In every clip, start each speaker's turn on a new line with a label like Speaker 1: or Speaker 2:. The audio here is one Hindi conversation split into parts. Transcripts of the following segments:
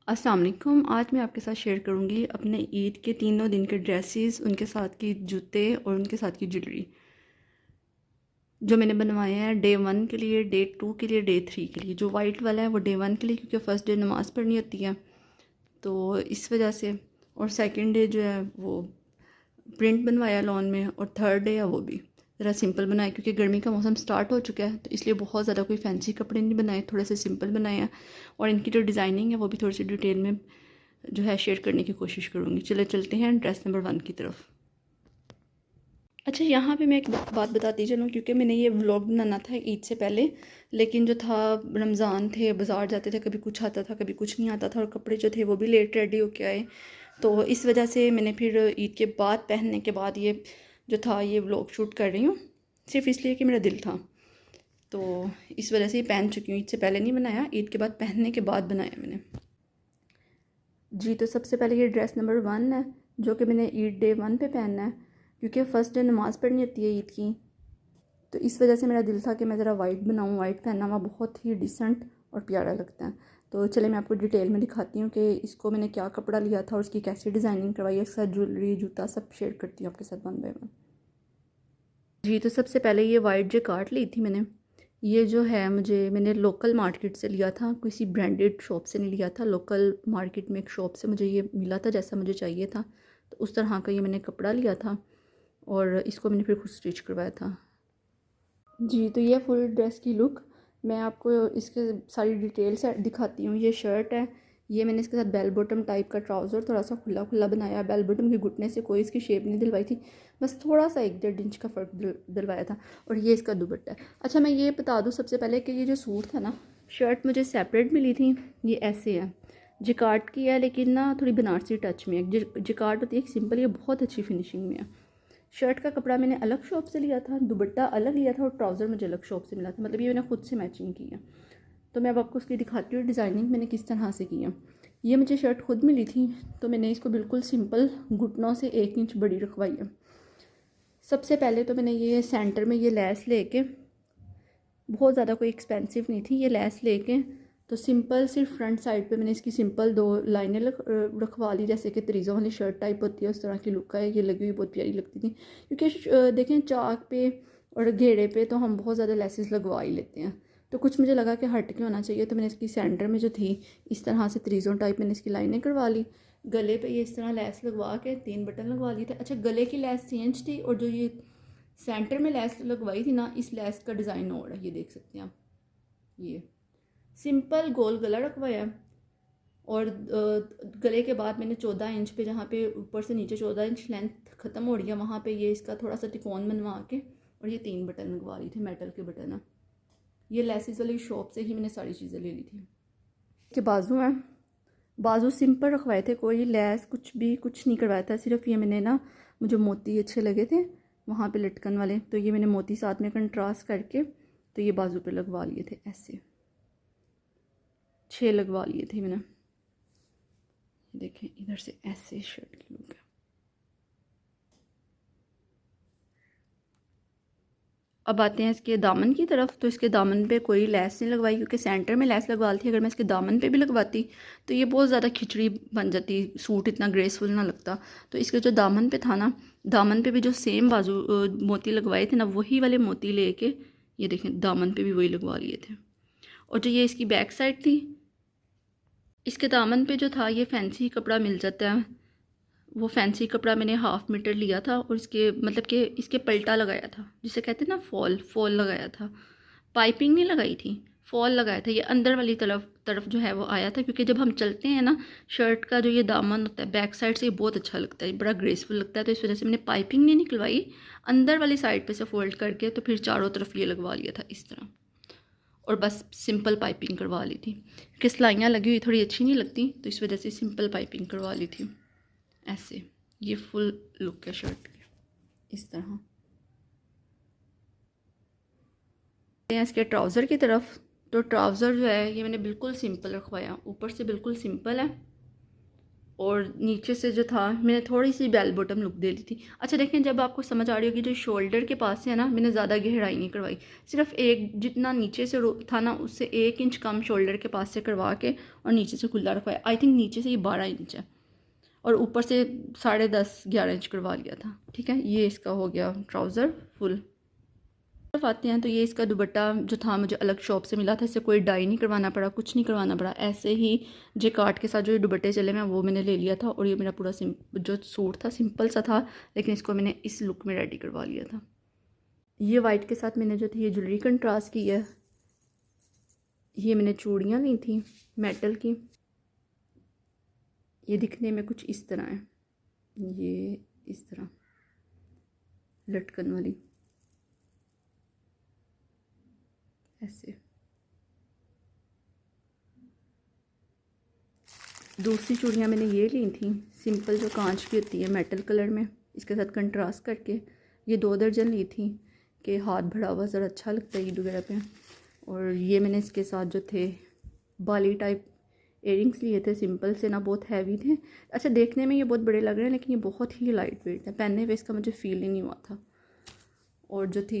Speaker 1: अस्सलाम वालेकुम। आज मैं आपके साथ शेयर करूंगी अपने ईद के तीनों दिन के ड्रेसेस, उनके साथ की जूते और उनके साथ की ज्वेलरी जो मैंने बनवाए हैं डे 1 के लिए, डे 2 के लिए, डे 3 के लिए। जो वाइट वाला है वो डे 1 के लिए, क्योंकि फ़र्स्ट डे नमाज़ पढ़नी होती है तो इस वजह से। और सेकंड डे जो है वो प्रिंट बनवाया लॉन में, और थर्ड डे है वो भी ज़रा सिंपल बनाया, क्योंकि गर्मी का मौसम स्टार्ट हो चुका है तो इसलिए बहुत ज़्यादा कोई फैंसी कपड़े नहीं बनाए, थोड़े से सिंपल बनाए हैं। और इनकी जो डिज़ाइनिंग है वो भी थोड़ी सी डिटेल में जो है शेयर करने की कोशिश करूँगी। चले चलते हैं ड्रेस नंबर 1 की तरफ। अच्छा, यहाँ पे मैं एक बात बताती चलूँ, क्योंकि मैंने ये व्लॉग बनाना था ईद से पहले, लेकिन जो था रमज़ान थे, बाज़ार जाते थे, कभी कुछ आता था कभी कुछ नहीं आता था, और कपड़े जो थे वो भी लेट रेडी होके आए। तो इस वजह से मैंने फिर ईद के बाद पहनने के बाद ये जो था ये व्लॉग शूट कर रही हूँ, सिर्फ इसलिए कि मेरा दिल था। तो इस वजह से ये पहन चुकी हूँ। ईद से पहले नहीं बनाया, ईद के बाद पहनने के बाद बनाया मैंने जी। तो सबसे पहले ये ड्रेस नंबर 1 है, जो कि मैंने ईद डे 1 पे पहनना है, क्योंकि फ़र्स्ट डे नमाज़ पढ़नी होती है ईद की। तो इस वजह से मेरा दिल था कि मैं ज़रा वाइट बनाऊँ। वाइट पहनना हुआ बहुत ही डिसेंट और प्यारा लगता है। तो चले मैं आपको डिटेल में दिखाती हूँ कि इसको मैंने क्या कपड़ा लिया था और उसकी कैसी डिज़ाइनिंग करवाई है, इसके साथ ज्वेलरी जूता सब शेयर करती हूँ आपके साथ 1 बाय 1 जी। तो सबसे पहले ये वाइट जैकार्ड ली थी मैंने। ये जो है मैंने लोकल मार्केट से लिया था, किसी ब्रांडेड शॉप से नहीं लिया था। लोकल मार्केट में एक शॉप से मुझे ये मिला था जैसा मुझे चाहिए था, तो उस तरह का ये मैंने कपड़ा लिया था और इसको मैंने फिर खुद स्टिच करवाया था जी। तो ये फुल ड्रेस की लुक मैं आपको इसके सारी डिटेल्स दिखाती हूँ। ये शर्ट है, ये मैंने इसके साथ बेल बॉटम टाइप का ट्राउज़र थोड़ा सा खुला खुला बनाया। बेल बॉटम के घुटने से कोई इसकी शेप नहीं दिलवाई थी, बस थोड़ा सा 1-1.5 इंच का फ़र्क दिलवाया था। और ये इसका दुपट्टा है। अच्छा, मैं ये बता दूँ सबसे पहले कि ये जो सूट था ना, शर्ट मुझे सेपरेट मिली थी। ये ऐसे है, जिकार्ड की है, लेकिन ना थोड़ी बनारसी टच में है। जिकार्ड होती है एक सिंपल, ये बहुत अच्छी फिनिशिंग में है। शर्ट का कपड़ा मैंने अलग शॉप से लिया था, दुपट्टा अलग लिया था, और ट्राउज़र मुझे अलग शॉप से मिला था। मतलब ये मैंने खुद से मैचिंग की है। तो मैं अब आपको उसकी दिखाती हूँ डिज़ाइनिंग मैंने किस तरह से की है। ये मुझे शर्ट खुद मिली थी, तो मैंने इसको बिल्कुल सिंपल घुटनों से 1 इंच बड़ी रखवाई है। सबसे पहले तो मैंने ये सेंटर में ये लेस लेके, बहुत ज़्यादा कोई एक्सपेंसिव नहीं थी, ये लेस लेके तो सिंपल सिर्फ फ्रंट साइड पे मैंने इसकी सिंपल 2 लाइनें रखवा ली, जैसे कि तरीज़ों वाली शर्ट टाइप होती है उस तरह की लुक है। ये लगी हुई बहुत प्यारी लगती थी, क्योंकि देखें चाक पे और घेरे पे तो हम बहुत ज़्यादा लेसेस लगवा ही लेते हैं, तो कुछ मुझे लगा कि हट के होना चाहिए। तो मैंने इसकी सेंटर में जो थी इस तरह से तरीज़ों टाइप मैंने इसकी लाइनें करवा ली। गले पे ये इस तरह लेस लगवा के 3 बटन लगवा लिए थे। अच्छा, गले की लेस चेंज थी, और जो ये सेंटर में लेस लगवाई थी ना, इस लेस का डिज़ाइन और है, ये देख सकते हैं आप। ये सिंपल गोल गला रखवाया, और गले के बाद मैंने 14 इंच पे, जहाँ पे ऊपर से नीचे 14 इंच लेंथ ख़त्म हो रही है, वहाँ पे ये इसका थोड़ा सा तिकोन बनवा के और ये 3 बटन लगवा ली थी, मेटल के बटन है। ये लेसिस वाली शॉप से ही मैंने सारी चीज़ें ले ली थी। इसके बाजू हैं, बाजू सिंपल रखवाए थे, कोई लेस कुछ नहीं करवाया था। सिर्फ ये मैंने ना, मुझे मोती अच्छे लगे थे वहाँ पे लटकन वाले, तो ये मैंने मोती साथ में कंट्रास्ट करके तो ये बाजू पे लगवा लिए थे। ऐसे 6 लगवा लिए थे मैंने। देखें इधर से ऐसे शर्ट की लुक है। अब आते हैं इसके दामन की तरफ। तो इसके दामन पे कोई लेस नहीं लगवाई, क्योंकि सेंटर में लेस लगवा थी। अगर मैं इसके दामन पे भी लगवाती तो ये बहुत ज़्यादा खिचड़ी बन जाती, सूट इतना ग्रेसफुल ना लगता। तो इसके जो दामन पे था ना, दामन पे भी जो सेम बाजू मोती लगवाए थे ना, वही वाले मोती लेके ये देखें दामन पे भी वही लगवा लिए थे। और जो ये इसकी बैक साइड थी, इसके दामन पे जो था ये फैंसी कपड़ा मिल जाता है, वो फैंसी कपड़ा मैंने 1/2 मीटर लिया था, और इसके मतलब कि इसके पलटा लगाया था, जिसे कहते हैं ना फॉल लगाया था। पाइपिंग नहीं लगाई थी, फॉल लगाया था। ये अंदर वाली तरफ तरफ जो है वो आया था, क्योंकि जब हम चलते हैं ना, शर्ट का जो ये दामन होता है बैक साइड से, ये बहुत अच्छा लगता है, बड़ा ग्रेसफुल लगता है। तो इस वजह से मैंने पाइपिंग नहीं निकलवाई, अंदर वाली साइड पे से फोल्ड करके तो फिर चारों तरफ ये लगवा लिया था इस तरह, और बस सिंपल पाइपिंग करवा ली थी, क्योंकि सिलाइयाँ लगी हुई थोड़ी अच्छी नहीं लगती, तो इस वजह से सिंपल पाइपिंग करवा ली थी। ऐसे ये फुल लुक है शर्ट की इस तरह। इसके ट्राउज़र की तरफ, तो ट्राउज़र जो है ये मैंने बिल्कुल सिंपल रखवाया, ऊपर से बिल्कुल सिंपल है, और नीचे से जो था मैंने थोड़ी सी बेल बॉटम लुक दे दी थी। अच्छा देखें, जब आपको समझ आ रही होगी, जो शोल्डर के पास से है ना, मैंने ज़्यादा गहराई नहीं करवाई, सिर्फ एक जितना नीचे से था ना उससे 1 इंच कम शोल्डर के पास से करवा के और नीचे से खुला रखवाया। आई थिंक नीचे से ये 12 इंच है और ऊपर से 10.5-11 इंच करवा लिया था। ठीक है, ये इसका हो गया ट्राउज़र फुल। तरफ आते हैं तो ये इसका दुपट्टा जो था मुझे अलग शॉप से मिला था, इससे कोई डाई नहीं करवाना पड़ा, कुछ नहीं करवाना पड़ा, ऐसे ही जेकार्ड के साथ जो दुपट्टे चले मैं वो मैंने ले लिया था। और ये मेरा पूरा जो सूट था सिंपल सा था, लेकिन इसको मैंने इस लुक में रेडी करवा लिया था। ये वाइट के साथ मैंने जो थी ये ज्वेलरी कंट्रास्ट की है। ये मैंने चूड़ियाँ ली थी मेटल की, ये दिखने में कुछ इस तरह है, ये इस तरह लटकन वाली ऐसे। दूसरी चूड़ियाँ मैंने ये ली थी सिंपल, जो कांच की होती है मेटल कलर में, इसके साथ कंट्रास्ट करके। ये 2 दर्जन ली थी कि हाथ भरा हुआ ज़रा अच्छा लगता है ईद वगैरह पे। और ये मैंने इसके साथ जो थे बाली टाइप इयरिंग्स लिए थे, सिंपल से ना, बहुत हैवी थे। अच्छा देखने में ये बहुत बड़े लग रहे हैं लेकिन ये बहुत ही लाइट वेट है, पहनने पे इसका मुझे फील ही नहीं हुआ था। और जो थी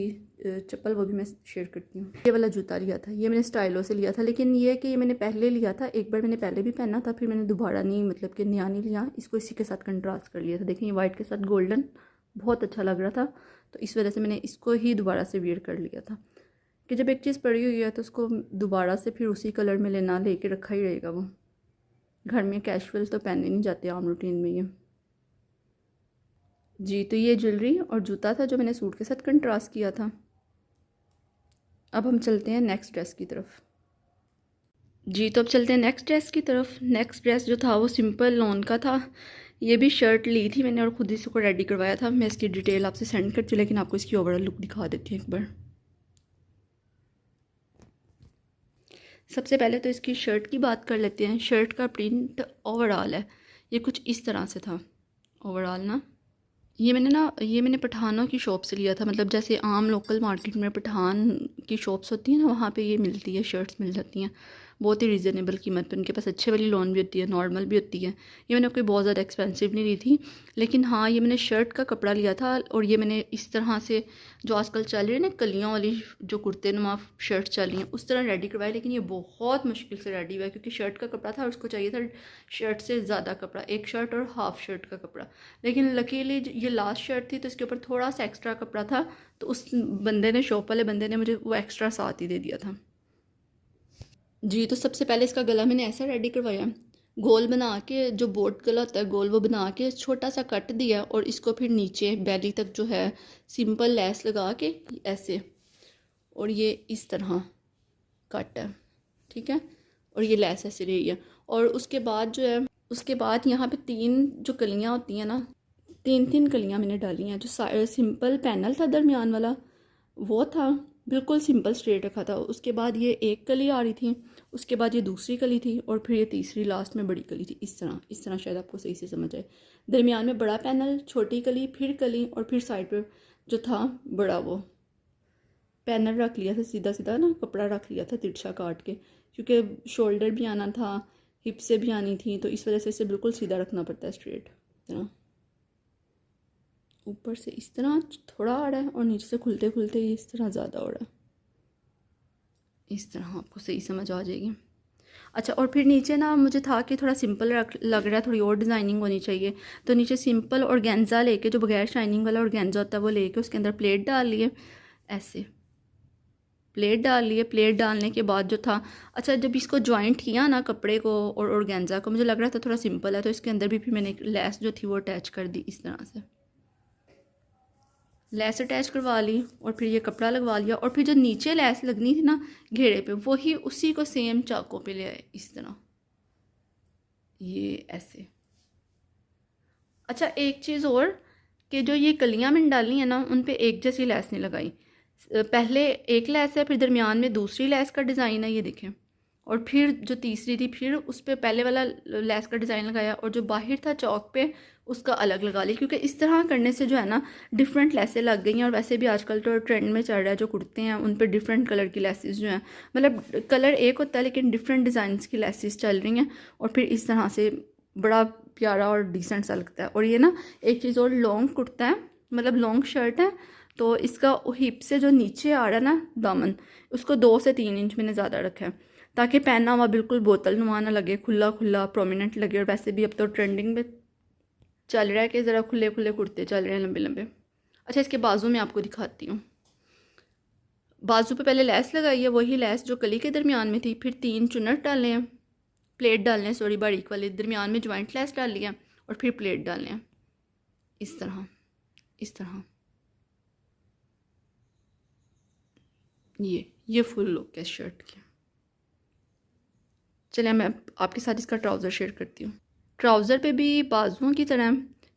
Speaker 1: चप्पल वो भी मैं शेयर करती हूँ। ये वाला जूता लिया था, ये मैंने स्टाइलो से लिया था, लेकिन ये कि ये मैंने पहले लिया था, एक बार मैंने पहले भी पहना था, फिर मैंने दोबारा नहीं, मतलब कि नया नहीं लिया, इसको इसी के साथ कंट्रास्ट कर लिया था। देखिए ये वाइट के साथ गोल्डन बहुत अच्छा लग रहा था, तो इस वजह से मैंने इसको ही दोबारा से वेयर कर लिया था कि जब एक चीज़ पड़ी हुई है तो उसको दोबारा से फिर उसी कलर में लेना, लेके रखा ही रहेगा वो। घर में कैजुअल तो पहने नहीं जाते आम रूटीन में ये। जी, तो ये ज्वेलरी और जूता था जो मैंने सूट के साथ कंट्रास्ट किया था। अब हम चलते हैं नेक्स्ट ड्रेस की तरफ। जी, तो अब चलते हैं नेक्स्ट ड्रेस की तरफ। नेक्स्ट ड्रेस जो था वो सिंपल लॉन का था। ये भी शर्ट ली थी मैंने और ख़ुद ही इसको रेडी करवाया था। मैं इसकी डिटेल आपसे सेंड करती हूँ, लेकिन आपको इसकी ओवरऑल लुक दिखा देती हूँ एक बार। सबसे पहले तो इसकी शर्ट की बात कर लेते हैं। शर्ट का प्रिंट ओवरऑल है, ये कुछ इस तरह से था ओवरऑल ना। ये मैंने पठानों की शॉप से लिया था, मतलब जैसे आम लोकल मार्केट में पठान की शॉप्स होती हैं ना, वहाँ पे ये मिलती है, शर्ट्स मिल जाती हैं बहुत ही रीज़नेबल कीमत पे। उनके पास अच्छे वाली लॉन भी होती है, नॉर्मल भी होती है। ये मैंने कोई बहुत ज़्यादा एक्सपेंसिव नहीं ली थी, लेकिन हाँ ये मैंने शर्ट का कपड़ा लिया था और ये मैंने इस तरह से जो आजकल चल रही है ना कलियों वाली जो कुर्ते नुमा शर्ट चल रही हैं उस तरह रेडी करवाया। लेकिन ये बहुत मुश्किल से रेडी हुआ है क्योंकि शर्ट का कपड़ा था और उसको चाहिए था शर्ट से ज़्यादा कपड़ा, एक शर्ट और हाफ शर्ट का कपड़ा। लेकिन लकीली ये लास्ट शर्ट थी तो इसके ऊपर थोड़ा सा एक्स्ट्रा कपड़ा था, तो उस बंदे ने, शॉप वाले बंदे ने मुझे वो एक्स्ट्रा साथ ही दे दिया था। जी, तो सबसे पहले इसका गला मैंने ऐसा रेडी करवाया, गोल बना के, जो बोट गला होता है गोल, वो बना के छोटा सा कट दिया और इसको फिर नीचे बैली तक जो है सिंपल लेस लगा के ऐसे, और ये इस तरह कट है, ठीक है। और ये लेस ऐसे रही है। और उसके बाद जो है, उसके बाद यहाँ पे 3 जो कलियाँ होती हैं ना, 3 कलियाँ मैंने डाली हैं। जो सिंपल पैनल था दरमियान वाला वो था बिल्कुल सिंपल स्ट्रेट रखा था। उसके बाद ये एक कली आ रही थी, उसके बाद ये दूसरी कली थी और फिर ये तीसरी लास्ट में बड़ी कली थी। इस तरह शायद आपको सही से समझ आए। दरमियान में बड़ा पैनल, छोटी कली, फिर कली, और फिर साइड पर जो था बड़ा वो पैनल रख लिया था, सीधा सीधा ना कपड़ा रख लिया था तिरछा काट के, क्योंकि शोल्डर भी आना था, हिप से भी आनी थी, तो इस वजह से इसे बिल्कुल सीधा रखना पड़ता है, स्ट्रेट इतना। ऊपर से इस तरह थोड़ा आ रहा है और नीचे से खुलते खुलते इस तरह ज़्यादा हो रहा है। इस तरह आपको सही समझ आ जाएगी। अच्छा, और फिर नीचे ना मुझे था कि थोड़ा सिंपल लग रहा है, थोड़ी और डिज़ाइनिंग होनी चाहिए, तो नीचे सिंपल ऑर्गेन्जा लेके, जो बगैर शाइनिंग वाला ऑर्गेन्जा होता है वो लेके उसके अंदर प्लेट डाल लिए, ऐसे प्लेट डाल लिए। प्लेट डालने के बाद जो था, अच्छा जब इसको जॉइंट किया ना कपड़े को और ऑर्गेन्जा को, मुझे लग रहा था थोड़ा सिंपल है, तो इसके अंदर भी फिर मैंने एक लेस जो थी वो अटैच कर दी। इस तरह से लेस अटैच करवा ली और फिर ये कपड़ा लगवा लिया, और फिर जो नीचे लेस लगनी थी ना घेरे पे, वही उसी को सेम चाकों पे ले आए, इस तरह, ये ऐसे। अच्छा एक चीज़ और, कि जो ये कलियां मैंने डाली हैं ना उन पे एक जैसी लेस नहीं लगाई। पहले एक लेस है, फिर दरमियान में दूसरी लेस का डिज़ाइन है, ये देखें, और फिर जो तीसरी थी फिर उस पर पहले वाला लेस का डिज़ाइन लगाया, और जो बाहर था चौक पे उसका अलग लगा लिया। क्योंकि इस तरह करने से जो है ना डिफरेंट लेसें लग गई हैं। और वैसे भी आजकल तो ट्रेंड में चल रहा है, जो कुर्ते हैं उन पर डिफरेंट कलर की लेसेस जो हैं, मतलब कलर एक होता है लेकिन डिफरेंट डिज़ाइंस की लेसेस चल रही हैं, और फिर इस तरह से बड़ा प्यारा और डिसेंट सा लगता है। और ये ना एक चीज़ और, लॉन्ग कुर्ता है, मतलब लॉन्ग शर्ट है, तो इसका हिप से जो नीचे आ रहा है ना दामन, उसको 2 से 3 इंच मैंने ज़्यादा रखा है ताकि पहना हुआ बिल्कुल बोतल नुमा ना लगे, खुला खुला प्रोमिनेंट लगे। और वैसे भी अब तो ट्रेंडिंग में चल रहा है कि ज़रा खुले खुले कुर्ते चल रहे हैं, लंबे लंबे। अच्छा, इसके बाजू में आपको दिखाती हूँ। बाजू पे पहले लेस लगाई है, वही लेस जो कली के दरमियान में थी, फिर 3 चुन्नट डालने हैं, प्लेट डालने हैं, सॉरी बारीक वाले, दरमियान में जॉइंट लेस डाल लिया और फिर प्लेट डालने हैं इस तरह, इस तरह। ये फुल लुक है शर्ट की। चलिए मैं आपके साथ इसका ट्राउज़र शेयर करती हूँ। ट्राउज़र पे भी बाजुओं की तरह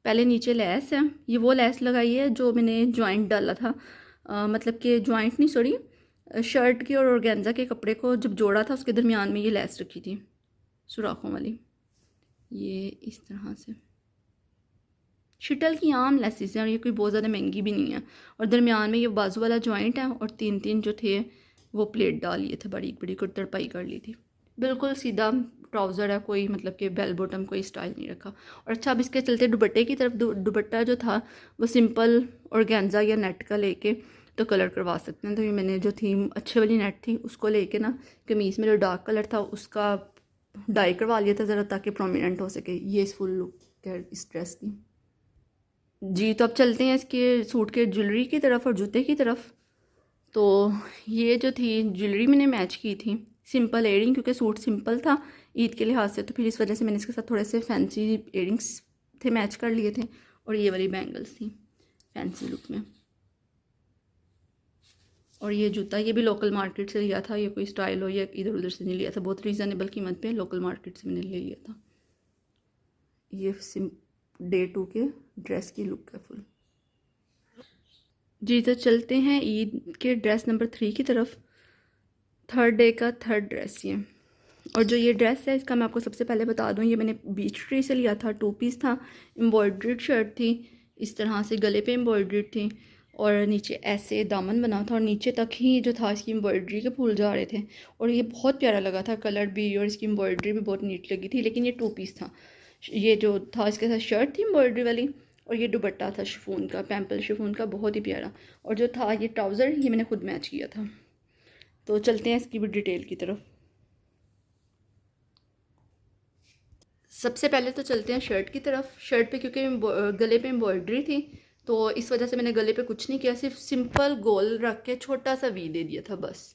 Speaker 1: पहले नीचे लेस है, ये वो लेस लगाई है जो मैंने जॉइंट डाला था, मतलब कि जॉइंट नहीं, सॉरी, शर्ट की और ऑर्गेन्जा के कपड़े को जब जोड़ा था उसके दरमियान में ये लेस रखी थी सुराखों वाली, ये इस तरह से। शिटल की आम लेसिस हैं और ये कोई बहुत ज़्यादा महंगी भी नहीं है। और दरमियान में ये बाजू वाला जॉइंट है और 3-3 जो थे वो प्लेट डाल लिए थे, बड़ी बड़ी को तरपाई कर ली थी। बिल्कुल सीधा ट्राउज़र है, कोई मतलब कि बेल बॉटम कोई स्टाइल नहीं रखा। और अच्छा, अब इसके चलते दुपट्टे की तरफ, दुपट्टा जो था वो सिंपल ऑर्गेन्जा या नेट का लेके तो कलर करवा सकते हैं। तो ये मैंने जो थीम अच्छे वाली नेट थी उसको लेके ना कमीज़ में जो डार्क कलर था उसका डाई करवा लिया था ज़रा, ताकि प्रोमिनेंट हो सके। ये इस फुल लुक है इस ड्रेस की जी। तो अब चलते हैं इसके सूट के ज्वेलरी की तरफ और जूते की तरफ। तो ये जो थी ज्वेलरी मैंने मैच की थी सिंपल एयरिंग, क्योंकि सूट सिंपल था ईद के लिहाज से, तो फिर इस वजह से मैंने इसके साथ थोड़े से फैंसी एयरिंग्स थे मैच कर लिए थे। और ये वाली बैंगल्स थी फैंसी लुक में। और ये जूता, ये भी लोकल मार्केट से लिया था, ये कोई स्टाइल हो या इधर उधर से नहीं लिया था, बहुत रीज़नेबल कीमत पे लोकल मार्केट से मैंने ले लिया था। ये डे 2 के ड्रेस की लुक है फुल जी। तो चलते हैं ईद के ड्रेस नंबर 3 की तरफ। थर्ड डे का थर्ड ड्रेस ये। और जो ये ड्रेस है इसका मैं आपको सबसे पहले बता दूं, ये मैंने बीच ट्री से लिया था, 2 पीस था, एम्ब्रॉयड्रीड शर्ट थी, इस तरह से गले पे एम्ब्रॉयड्रीड थी और नीचे ऐसे दामन बना था और नीचे तक ही जो था इसकी एम्ब्रॉयड्री के फूल जा रहे थे। और ये बहुत प्यारा लगा था, कलर भी और इसकी एम्ब्रॉयड्री भी बहुत नीट लगी थी। लेकिन ये 2 पीस था। ये जो था इसके साथ शर्ट थी एम्ब्रॉयड्री वाली और ये दुपट्टा था शिफॉन का, पैम्पल शिफॉन का, बहुत ही प्यारा। और जो था ये ट्राउज़र, ये मैंने खुद मैच किया था। तो चलते हैं इसकी भी डिटेल की तरफ। सबसे पहले तो चलते हैं शर्ट की तरफ। शर्ट पे क्योंकि गले पे एम्ब्रॉयड्री थी तो इस वजह से मैंने गले पे कुछ नहीं किया, सिर्फ सिंपल गोल रख के छोटा सा वी दे दिया था बस।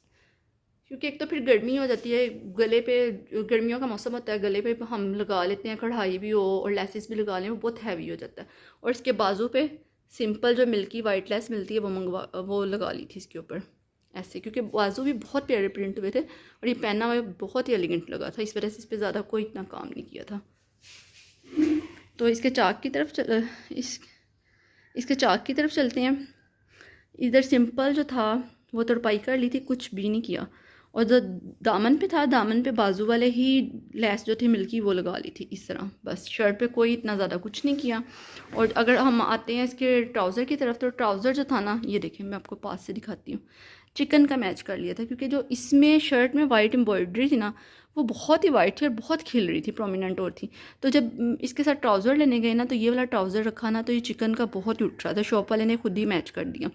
Speaker 1: क्योंकि एक तो फिर गर्मी हो जाती है गले पे, गर्मियों का मौसम होता है, गले पे हम लगा लेते हैं, कढ़ाई भी हो और लेसिस भी लगा लें, वो बहुत हैवी हो जाता है। और इसके बाजू पे सिंपल जो मिल्की वाइट लेस मिलती है वो लगा ली थी इसके ऊपर ऐसे, क्योंकि बाजू भी बहुत प्यारे प्रिंट हुए थे और ये पहना हुआ बहुत ही एलिगेंट लगा था, इस वजह से इस पर ज़्यादा कोई इतना काम नहीं किया था। तो इसके चाक की तरफ इसके चाक की तरफ चलते हैं। इधर सिंपल जो था वो तुरपाई कर ली थी, कुछ भी नहीं किया। और जो दामन पे था, दामन पे बाजू वाले ही लेस जो थी मिल्की वो लगा ली थी इस तरह बस। शर्ट पे कोई इतना ज़्यादा कुछ नहीं किया। और अगर हम आते हैं इसके ट्राउज़र की तरफ, तो ट्राउज़र जो था ना, ये देखिए मैं आपको पास से दिखाती हूँ, चिकन का मैच कर लिया था। क्योंकि जो इसमें शर्ट में वाइट एम्ब्रॉयड्री थी ना, वो बहुत ही वाइट थी और बहुत खिल रही थी, प्रोमिनेंट और थी। तो जब इसके साथ ट्राउज़र लेने गए ना, तो ये वाला ट्राउज़र रखा ना, तो ये चिकन का बहुत ही उठ रहा था। शॉप वाले ने खुद ही मैच कर दिया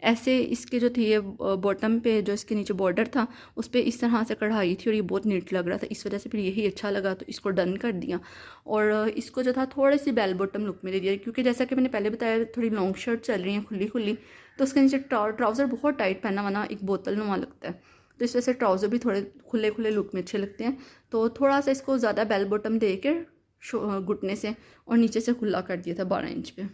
Speaker 1: ऐसे। इसके जो थी ये बॉटम पे जो इसके नीचे बॉर्डर था उस पर इस तरह से कढ़ाई थी और ये बहुत नीट लग रहा था, इस वजह से फिर यही अच्छा लगा तो इसको डन कर दिया। और इसको जो था थोड़ी सी बेल बॉटम लुक में दे दिया, क्योंकि जैसा कि मैंने पहले बताया थोड़ी लॉन्ग शर्ट चल रही है खुली खुली, तो उसके नीचे ट्राउज़र बहुत टाइट पहना हुआ एक बोतल नुमा लगता है, तो इस वजह से ट्राउज़र भी थोड़े खुले खुले लुक में अच्छे लगते हैं। तो थोड़ा सा इसको ज़्यादा बेल बॉटम दे के घुटने से और नीचे से खुला कर दिया था 12 इंच पे।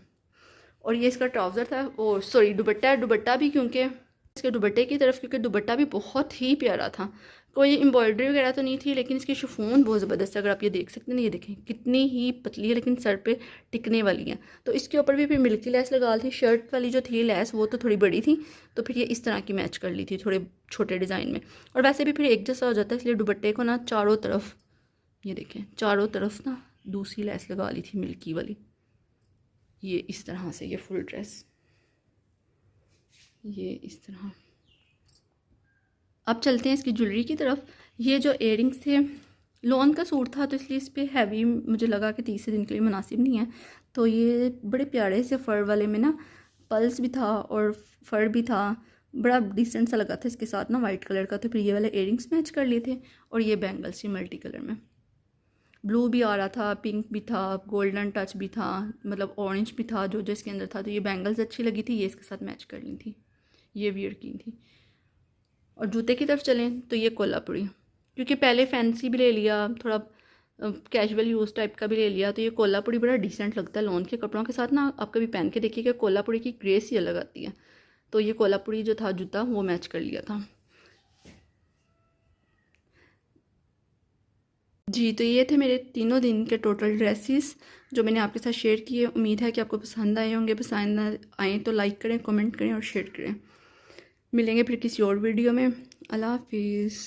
Speaker 1: और ये इसका ट्राउज़र था, और सॉरी दुपट्टा भी, क्योंकि इसके दुपट्टे की तरफ, क्योंकि दुपट्टा भी बहुत ही प्यारा था। कोई एम्ब्रॉयडरी वगैरह तो नहीं थी, लेकिन इसकी शिफॉन बहुत ज़बरदस्त है। अगर आप ये देख सकते हैं ना, ये देखें कितनी ही पतली है लेकिन सर पे टिकने वाली है। तो इसके ऊपर भी फिर मिल्की लेस लगा ली थी। शर्ट वाली जो थी लेस वो तो थोड़ी बड़ी थी, तो फिर ये इस तरह की मैच कर ली थी थोड़े छोटे डिज़ाइन में। और वैसे भी फिर एक जैसा हो जाता है, इसलिए दुपट्टे को ना चारों तरफ, ये देखें चारों तरफ ना दूसरी लेस लगा ली थी मिल्की वाली, ये इस तरह से। ये फुल ड्रेस ये इस तरह। अब चलते हैं इसकी ज्वेलरी की तरफ। ये जो इयरिंग्स थे लॉन का सूट था तो इसलिए इस पर हैवी मुझे लगा कि तीसरे दिन के लिए मुनासिब नहीं है। तो ये बड़े प्यारे से फ़र वाले में ना पल्स भी था और फ़र भी था, बड़ा डिसेंट सा लगा था इसके साथ ना वाइट कलर का। तो फिर ये वाले इयरिंग्स मैच कर लिए थे और ये बैंगल्स थी मल्टी कलर में, ब्लू भी आ रहा था, पिंक भी था, गोल्डन टच भी था, मतलब ऑरेंज भी था जो जो इसके अंदर था। तो ये बैंगल्स अच्छी लगी थी, ये इसके साथ मैच कर ली थी, ये वियर की थी। और जूते की तरफ चलें तो ये कोल्हापुरी, क्योंकि पहले फैंसी भी ले लिया, थोड़ा कैजुअल यूज़ टाइप का भी ले लिया, तो ये कोल्हापुरी बड़ा डिसेंट लगता है लॉन के कपड़ों के साथ ना। आप कभी पहन के देखिएगा, कोल्हापुरी की ग्रेस ही अलग आती है। तो ये कोल्हापुरी जो था जूता वो मैच कर लिया था जी। तो ये थे मेरे तीनों दिन के टोटल ड्रेसेस जो मैंने आपके साथ शेयर किए। उम्मीद है कि आपको पसंद आए होंगे। पसंद आए तो लाइक करें, कमेंट करें और शेयर करें। मिलेंगे फिर किसी और वीडियो में। अल्लाह हाफिज़।